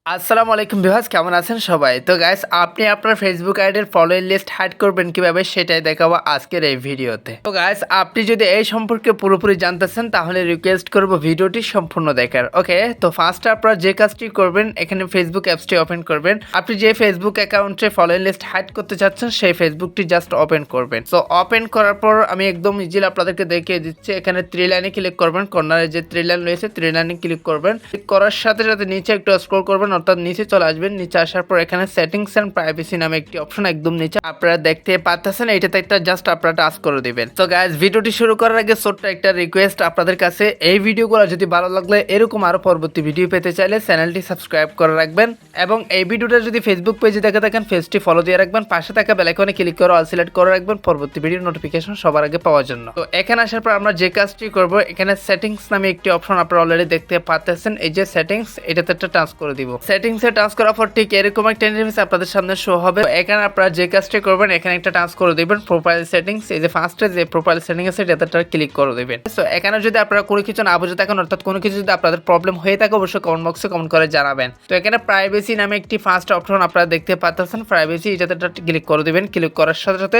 আসসালামু আলাইকুম ভিউয়ার্স, কেমন আছেন সবাই? তো গাইস, আপনি আপনার ফেসবুক আইডির ফলোয়িং লিস্ট হাইড করবেন কিভাবে সেটাই দেখাবো আজকের এই ভিডিওতে। তো গাইস, আপনি যদি এই সম্পর্কে পুরোপুরি জানতেছেন তাহলে রিকোয়েস্ট করব ভিডিওটি সম্পূর্ণ দেখার। ওকে, তো ফার্স্টে আপনারা যে কাজটি করবেন, এখানে ফেসবুক অ্যাপসটি ওপেন করবেন। আপনি যে ফেসবুক অ্যাকাউন্টে ফলোয়িং লিস্ট হাইড করতে চাচ্ছেন সেই ফেসবুকটি জাস্ট ওপেন করবেন। সো ওপেন করার পর আমি একদম ইজিলি আপনাদেরকে দেখিয়ে দিচ্ছি। এখানে থ্রি লাইনে ক্লিক করবেন, কর্নারে যে থ্রি লাইন রয়েছে থ্রি লাইনে ক্লিক করবেন। ক্লিক করার সাথে সাথে নিচে একটু স্ক্রল করবেন, অর্থাৎ নিচে চলে আসবেন। নিচে আসার পর এখানে সেটিংস এন্ড প্রাইভেসি নামে একটি অপশন একদম নিচে আপনারা দেখতে পাচ্ছেন, এইটাতে একটা জাস্ট আপনারা টাচ করে দিবেন। তো গাইস, ভিডিওটি শুরু করার আগে ছোট্ট একটা রিকোয়েস্ট আপনাদের কাছে, এই ভিডিওগুলো যদি ভালো লাগলে এরকম আরো পরবর্তী ভিডিও পেতে চাইলে চ্যানেলটি সাবস্ক্রাইব করে রাখবেন এবং এই ভিডিওটা যদি ফেসবুক পেজে দেখে থাকেন পেজটি ফলো দিয়ে রাখবেন। পাশে থাকা বেল আইকনে ক্লিক করে অল সিলেক্ট করে রাখবেন পরবর্তী ভিডিওর নোটিফিকেশন সবার আগে পাওয়ার জন্য। তো এখানে আসার পর আমরা যে কাজটি করব, এখানে সেটিংস নামে একটি অপশন আপনারা অলরেডি দেখতে পাচ্ছেন। এই যে সেটিংস, এটাতে একটা টাচ করে দিব। সেটিংসে টাচ করার পর ঠিক এরকম একটা ইন্টারফেস আপনাদের সামনে শো হবে। এখানে আপনারা যে কাজটি করবেন, এখানে একটা টাচ করে দিবেন প্রোফাইল সেটিংস। এই যে ফার্স্টে যে প্রোফাইল সেটিং আছে এটাতে ক্লিক করে দিবেন। সো এখানে যদি আপনারা কোনো কিছু না বুঝে থাকেন, অর্থাৎ কোনো কিছু যদি আপনাদের প্রবলেম হয়ে থাকে, অবশ্যই কমেন্ট বক্সে কমেন্ট করে জানাবেন। তো এখানে প্রাইভেসি নামে একটি ফার্স্ট অপশন আপনারা দেখতে পাচ্ছেন, প্রাইভেসি, এটাতে ক্লিক করে দিবেন। ক্লিক করার সাথে সাথে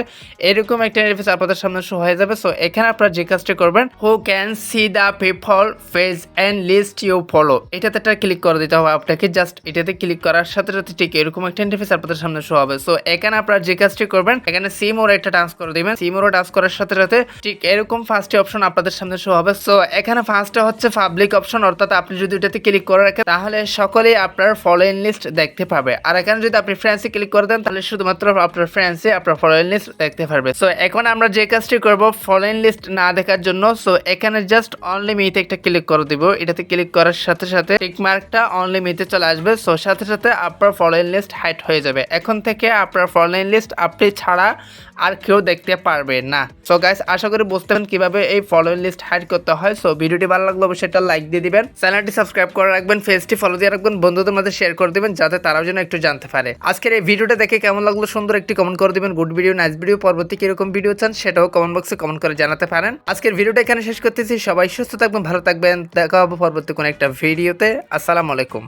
এরকম একটা ইন্টারফেস আপনাদের সামনে শো হয়ে যাবে। সো এখানে আপনারা যে কাজটি করবেন, who can see the people page and list you follow, এটাতে ক্লিক করে দিতে হবে আপনাকে। জাস্ট এটাতে ক্লিক করার সাথে সাথে ঠিক এরকম একটা ইন্টারফেস আপনাদের সামনে শো হবে। সো এখানে আপনারা যে কাজটি করবেন, এখানে সি মোর একটা টাচ করে দিবেন। সি মোর টাচ করার সাথে সাথে ঠিক এরকম ফার্স্টে অপশন আপনাদের সামনে শো হবে। সো এখানে ফার্স্টে হচ্ছে পাবলিক অপশন, অর্থাৎ আপনি যদি এটাতে ক্লিক করে রাখেন তাহলে সকলেই আপনার ফলোয়িং লিস্ট দেখতে পাবে। আর এখানে যদি আপনি ফ্রেন্ডসে ক্লিক করে দেন তাহলে শুধুমাত্র আপনার ফ্রেন্ডসে আপনার ফলোয়িং লিস্ট দেখতে পারবে। সো এখন আমরা যে কাজটি করব ফলোয়িং লিস্ট না দেখার জন্য, সো এখানে জাস্ট অনলি মিতে একটা ক্লিক করে দিব। এটাতে ক্লিক করার সাথে সাথে টিক মার্কটা অনলি মিতে চলে আসবে। সো সাথে সাথে আপনার ফলোয়িং লিস্ট হাইড হয়ে যাবে। এখন থেকে আপনার ফলোয়িং লিস্ট আপনি ছাড়া আর কেউ দেখতে পারবে না। সো গাইস, আশা করি বুঝতে পারেন কিভাবে এই ফলোয়িং লিস্ট হাইড করতে হয়। সো ভিডিওটি ভালো লাগলে অবশ্যই একটা লাইক দিয়ে দিবেন, চ্যানেলটি সাবস্ক্রাইব করে রাখবেন, পেজটি ফলো দিয়ে রাখবেন, বন্ধুদের মধ্যে শেয়ার করে দিবেন যাতে তারাও যেন একটু জানতে পারে। আজকের এই ভিডিওটা দেখে কেমন লাগলো সুন্দর একটি কমেন্ট করে দিবেন। গুড ভিডিও, নাইস ভিডিও, পরবর্তী কিরকম ভিডিও চান সেটাও কমেন্ট বক্সে কমেন্ট করে জানাতে পারেন। আজকের ভিডিওটা এখানে শেষ করতেছি। সবাই সুস্থ থাকবেন, ভালো থাকবেন, দেখা হবে পরবর্তী কোনো একটা ভিডিওতে। আসসালামু আলাইকুম।